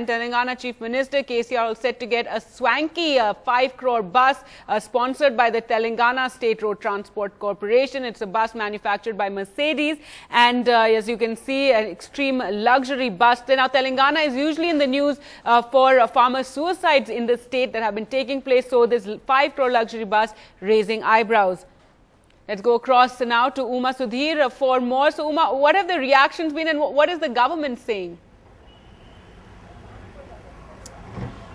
Telangana Chief Minister KCR set to get a swanky 5 crore bus sponsored by the Telangana State Road Transport Corporation. It's a bus manufactured by Mercedes, and as you can see, an extreme luxury bus. Now, Telangana is usually in the news for farmer suicides in the state that have been taking place. So this 5 crore luxury bus raising eyebrows. Let's go across now to Uma Sudhir for more. So, Uma, what have the reactions been, and what is the government saying?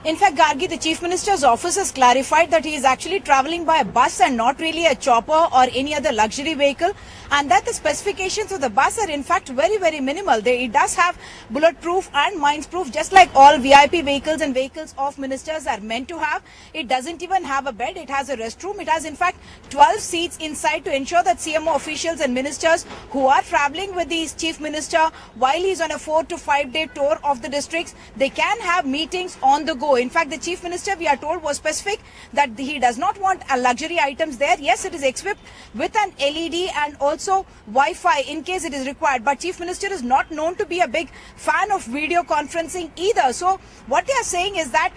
In fact, Gargi, the Chief Minister's office has clarified that he is actually travelling by a bus and not really a chopper or any other luxury vehicle, and that the specifications of the bus are in fact very, very minimal. It does have bulletproof and mines-proof, just like all VIP vehicles and vehicles of ministers are meant to have. It doesn't even have a bed. It has a restroom. It has in fact 12 seats inside to ensure that CMO officials and ministers who are travelling with the Chief Minister while he's on a 4 to 5 day tour of the districts, they can have meetings on the go. In fact, the Chief Minister, we are told, was specific that he does not want luxury items there. Yes, it is equipped with an LED and also Wi-Fi in case it is required. But Chief Minister is not known to be a big fan of video conferencing either. So what they are saying is that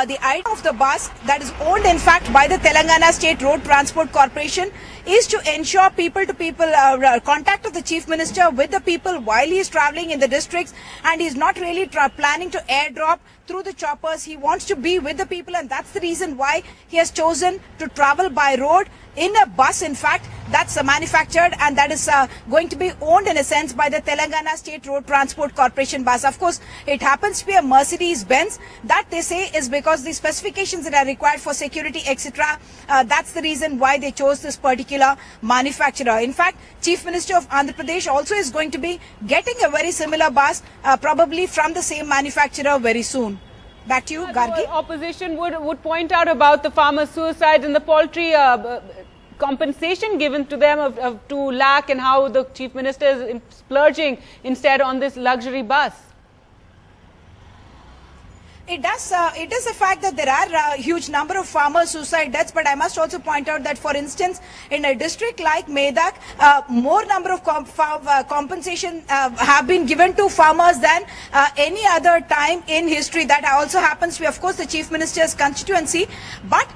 the item of the bus that is owned in fact by the Telangana State Road Transport Corporation is to ensure people-to-people contact of the Chief Minister with the people while he is travelling in the districts, and he is not really planning to airdrop through the choppers. He wants to be with the people, and that's the reason why he has chosen to travel by road in a bus, in fact, that's manufactured and that is going to be owned in a sense by the Telangana State Road Transport Corporation bus. Of course, it happens to be a Mercedes-Benz. That they say is because the specifications that are required for security, etc. That's the reason why they chose this particular manufacturer. In fact, Chief Minister of Andhra Pradesh also is going to be getting a very similar bus, probably from the same manufacturer very soon. Back to you, Gargi. Opposition would point out about the farmer suicides and the poultry compensation given to them of 2 lakh, and how the Chief Minister is splurging instead on this luxury bus. It is a fact that there are a huge number of farmer suicide deaths, but I must also point out that, for instance, in a district like Medak, more number of compensation have been given to farmers than any other time in history. That also happens to be, of course, the Chief Minister's constituency. But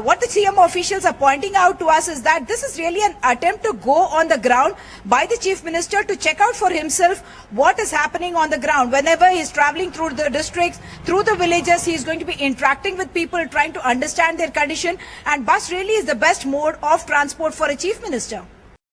what the CMO officials are pointing out to us is that this is really an attempt to go on the ground by the Chief Minister to check out for himself what is happening on the ground. Whenever he is travelling through the districts, through the villages, he is going to be interacting with people, trying to understand their condition, and bus really is the best mode of transport for a Chief Minister.